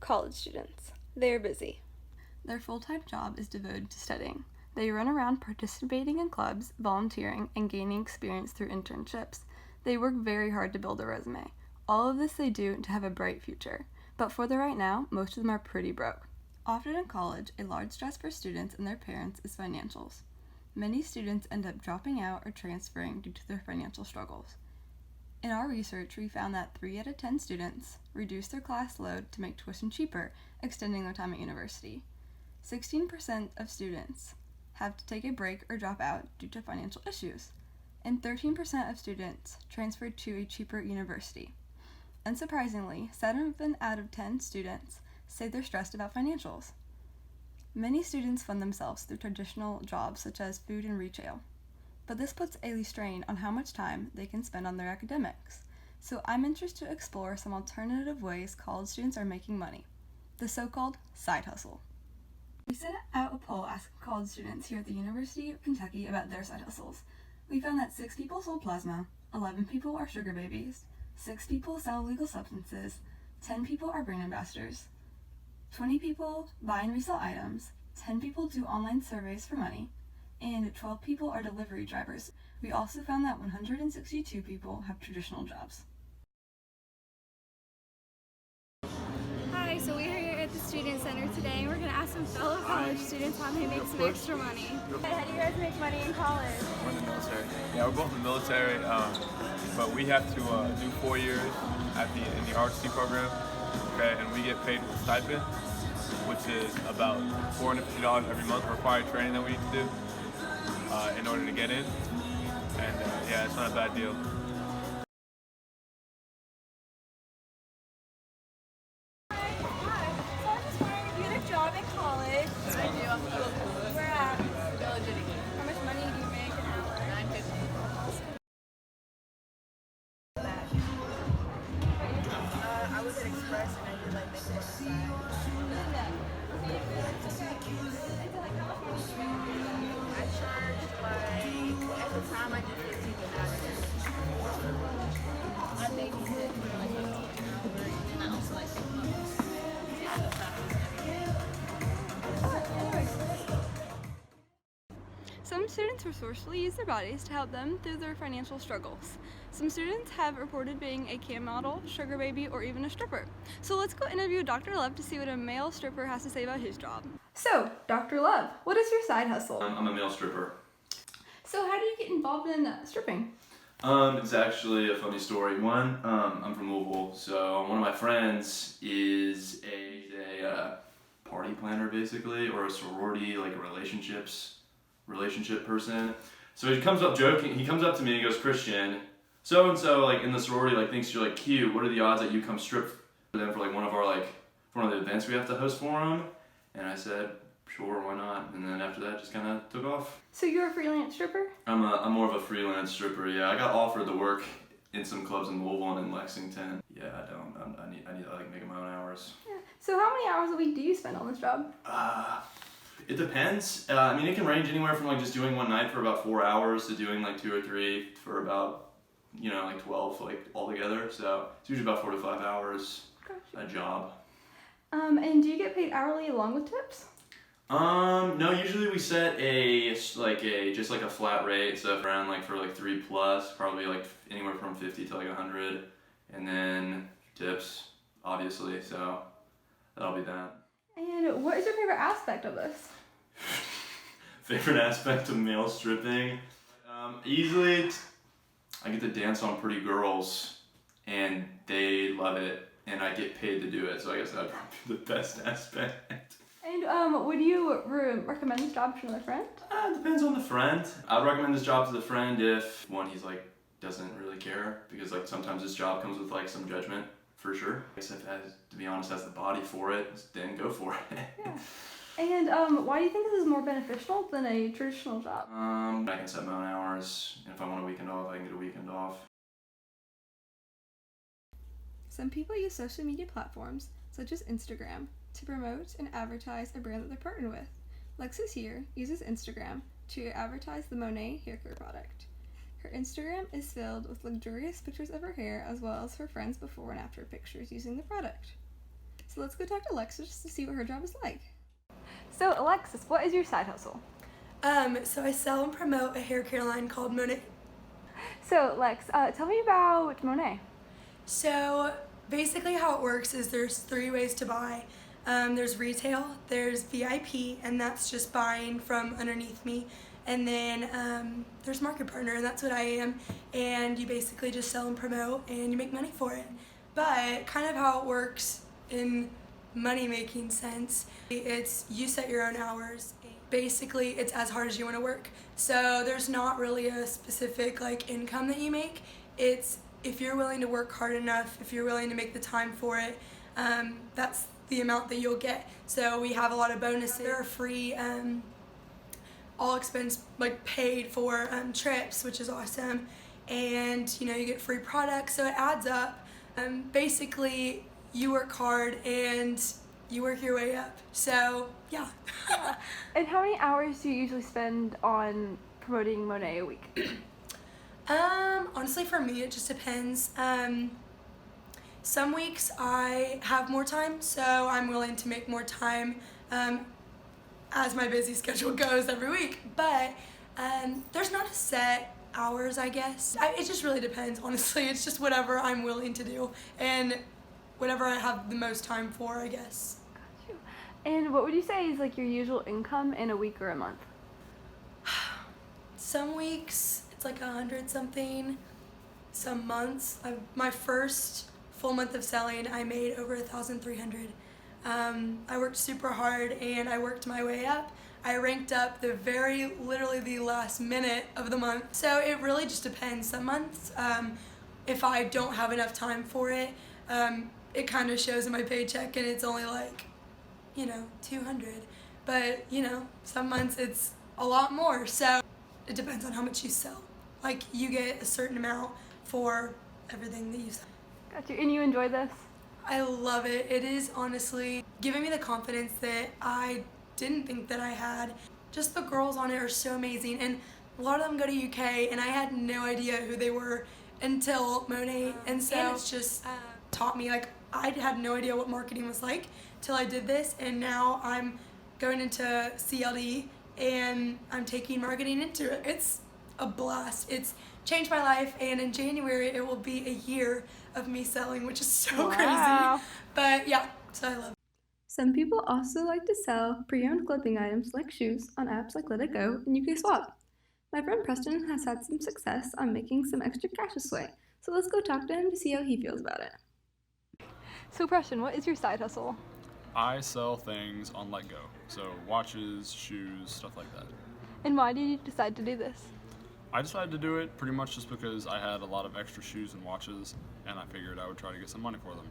College students. They are busy. Their full-time job is devoted to studying. They run around participating in clubs, volunteering, and gaining experience through internships. They work very hard to build a resume. All of this they do to have a bright future. But for the right now, most of them are pretty broke. Often in college, a large stress for students and their parents is financials. Many students end up dropping out or transferring due to their financial struggles. In our research, we found that 3 out of 10 students reduce their class load to make tuition cheaper, extending their time at university. 16% of students have to take a break or drop out due to financial issues, and 13% of students transferred to a cheaper university. Unsurprisingly, 7 out of 10 students say they're stressed about financials. Many students fund themselves through traditional jobs such as food and retail, but this puts a strain on how much time they can spend on their academics. So I'm interested to explore some alternative ways college students are making money, the so-called side hustle. We sent out a poll asking college students here at the University of Kentucky about their side hustles. We found that 6 people sold plasma, 11 people are sugar babies, 6 people sell illegal substances, 10 people are brand ambassadors, 20 people buy and resell items, 10 people do online surveys for money, and 12 people are delivery drivers. We also found that 162 people have traditional jobs. Hi, so we're here at the Student Center today, and we're going to ask some fellow college students how they make some extra money. How do you guys make money in college? We're in the military. Yeah, we're both in the military, but we have to do 4 years in the RC program, okay, and we get paid with stipend, which is about $450 every month required training that we need to do in order to get in, and yeah, it's not a bad deal. College. I do. I'm Where at? How much money do you make an hour? $9.50. I was at Express and I did like make it inside. I charged like at the time I did 15 and now I think he did for like 15 an hour and I also like Some students resourcefully use their bodies to help them through their financial struggles. Some students have reported being a cam model, sugar baby, or even a stripper. So let's go interview Dr. Love to see what a male stripper has to say about his job. So, Dr. Love, what is your side hustle? I'm a male stripper. So how do you get involved in stripping? It's actually a funny story. One, I'm from Louisville, so one of my friends is a party planner basically, or a sorority, like a relationship person. So he comes up to me and he goes, Christian, so and so like in the sorority like thinks you're like cute. What are the odds that you come strip for them for like one of the events we have to host for them? And I said, sure, why not? And then after that, just kind of took off. So you're a freelance stripper? I'm more of a freelance stripper. Yeah, I got offered to work in some clubs in Louisville and in Lexington. Yeah, I don't. I need to like make my own hours. Yeah. So how many hours a week do you spend on this job? It depends. I mean, it can range anywhere from like just doing one night for about 4 hours to doing like 2 or 3 for about, like 12 like altogether. So it's usually about 4 to 5 hours a job. And do you get paid hourly along with tips? No, usually we set just like a flat rate, so around like for like 3 plus, probably like anywhere from 50 to like 100, and then tips, obviously, so that'll be that. And what is your favorite aspect of this? Favorite aspect of male stripping? Easily, I get to dance on pretty girls, and they love it, and I get paid to do it, so I guess that'd probably be the best aspect. And would you recommend this job to another friend? It depends on the friend. I'd recommend this job to the friend if, one, he's like, doesn't really care, because like sometimes this job comes with like some judgment, for sure. Except to be honest, has the body for it, then go for it. Yeah. And why do you think this is more beneficial than a traditional job? I can set my own hours, and if I want a weekend off, I can get a weekend off. Some people use social media platforms, such as Instagram, to promote and advertise a brand that they're partnered with. Lexis here uses Instagram to advertise the Monet hair care product. Her Instagram is filled with luxurious pictures of her hair as well as her friends' before and after pictures using the product. So let's go talk to Alexis to see what her job is like. So Alexis, what is your side hustle? So I sell and promote a hair care line called Monet. So Lex, tell me about Monet. So basically how it works is there's 3 ways to buy. There's retail, there's VIP, and that's just buying from underneath me. And then there's market partner, and that's what I am. And you basically just sell and promote, and you make money for it. But kind of how it works in money-making sense, it's you set your own hours. Basically, it's as hard as you want to work. So there's not really a specific like income that you make. It's if you're willing to work hard enough, if you're willing to make the time for it, that's the amount that you'll get. So we have a lot of bonuses. There are free, all expense like paid for trips, which is awesome. And you know, you get free products, so it adds up. Basically, you work hard and you work your way up. So yeah. And how many hours do you usually spend on promoting Monet a week? Honestly, for me, it just depends. Some weeks I have more time, so I'm willing to make more time as my busy schedule goes every week. But there's not a set hours, I guess. It just really depends, honestly. It's just whatever I'm willing to do and whatever I have the most time for, I guess. Got you. And what would you say is like your usual income in a week or a month? Some weeks it's like 100 something. Some months, my first full month of selling, I made over 1,300. I worked super hard and I worked my way up. I ranked up literally the last minute of the month. So it really just depends. Some months, if I don't have enough time for it, it kind of shows in my paycheck and it's only like, 200. But, some months it's a lot more. So it depends on how much you sell. Like you get a certain amount for everything that you sell. Got you. And you enjoy this? I love it. It is honestly giving me the confidence that I didn't think that I had. Just the girls on it are so amazing, and a lot of them go to UK, and I had no idea who they were until Monet, and so it's just taught me, like, I had no idea what marketing was like till I did this, and now I'm going into CLD, and I'm taking marketing into it. It's a blast. It's changed my life, and in January it will be a year of me selling, which is so crazy. But yeah, so I love it. Some people also like to sell pre-owned clothing items like shoes on apps like Let It Go and UK Swap. My friend Preston has had some success on making some extra cash this way, so let's go talk to him to see how he feels about it. So Preston, what is your side hustle? I sell things on Let Go, so watches, shoes, stuff like that. And why did you decide to do this? I decided to do it pretty much just because I had a lot of extra shoes and watches, and I figured I would try to get some money for them.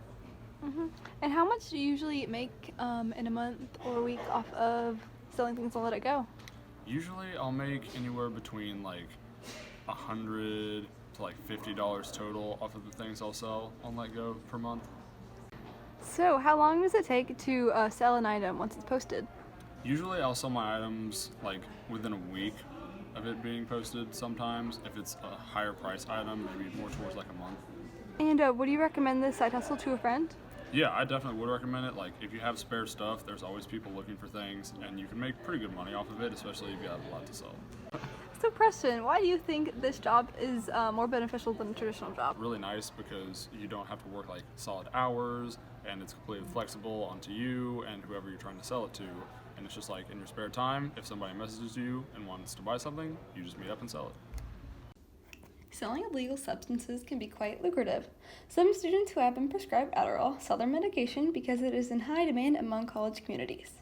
Mm-hmm. And how much do you usually make in a month or a week off of selling things on Let It Go? Usually I'll make anywhere between like $100 to like $50 total off of the things I'll sell on Let Go per month. So how long does it take to sell an item once it's posted? Usually I'll sell my items like within a week of it being posted sometimes. If it's a higher price item, maybe more towards like a month. And would you recommend this side hustle to a friend? Yeah, I definitely would recommend it. Like, if you have spare stuff, there's always people looking for things, and you can make pretty good money off of it, especially if you have a lot to sell. So Preston, why do you think this job is more beneficial than a traditional job? Really nice because you don't have to work like solid hours, and it's completely flexible onto you and whoever you're trying to sell it to. And it's just like in your spare time, if somebody messages you and wants to buy something, you just meet up and sell it. Selling illegal substances can be quite lucrative. Some students who have been prescribed Adderall sell their medication because it is in high demand among college communities.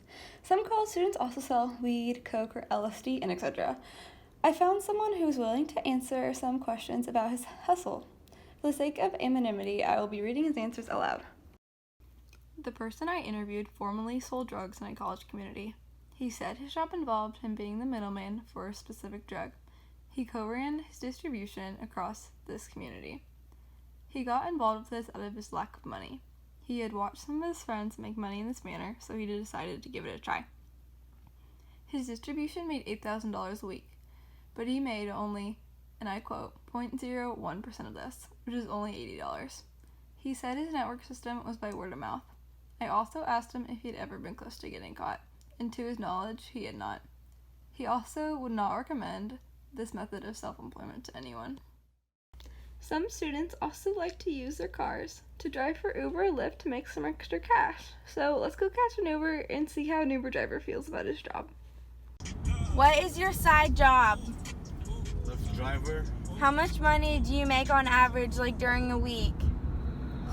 Some college students also sell weed, coke, or LSD, and etc. I found someone who was willing to answer some questions about his hustle. For the sake of anonymity, I will be reading his answers aloud. The person I interviewed formerly sold drugs in a college community. He said his job involved him being the middleman for a specific drug. He co-ran his distribution across this community. He got involved with this out of his lack of money. He had watched some of his friends make money in this manner, so he decided to give it a try. His distribution made $8,000 a week, but he made only, and I quote, 0.01% of this, which is only $80. He said his network system was by word of mouth. I also asked him if he had ever been close to getting caught, and to his knowledge, he had not. He also would not recommend this method of self-employment to anyone. Some students also like to use their cars to drive for Uber or Lyft to make some extra cash. So let's go catch an Uber and see how an Uber driver feels about his job. What is your side job? Lyft driver. How much money do you make on average, like during a week?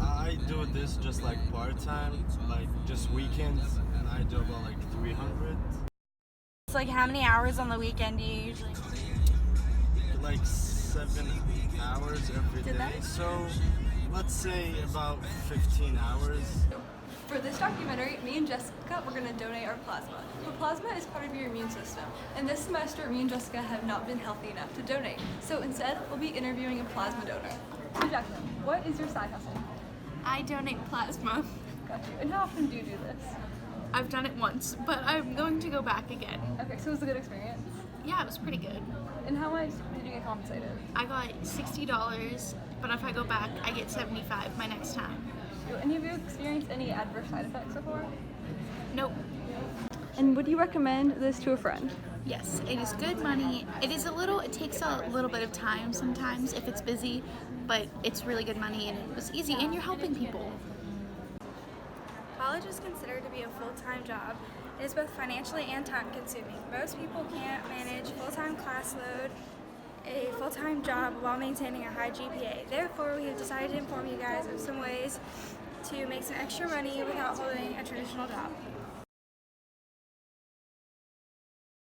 I do this just like part-time, like just weekends, and I do about like 300. It's like how many hours on the weekend do you usually? Like 7 hours every Did day. that? So let's say about 15 hours. For this documentary, me and Jessica, we're going to donate our plasma. But plasma is part of your immune system, and this semester, me and Jessica have not been healthy enough to donate. So instead, we'll be interviewing a plasma donor. So Jessica, what is your side hustle? I donate plasma. Got you. And how often do you do this? I've done it once, but I'm going to go back again. Okay, so it was a good experience. Yeah, it was pretty good. And how much did you get compensated? I got $60, but if I go back, I get $75 my next time. And have you experienced any adverse side effects so far? Nope. And would you recommend this to a friend? Yes, it is good money. It takes a little bit of time sometimes if it's busy, but it's really good money and it was easy and you're helping people. College is considered to be a full-time job. It is both financially and time-consuming. Most people can't manage full-time class load, a full-time job while maintaining a high GPA. Therefore, we have decided to inform you guys of some ways to make some extra money without holding a traditional job.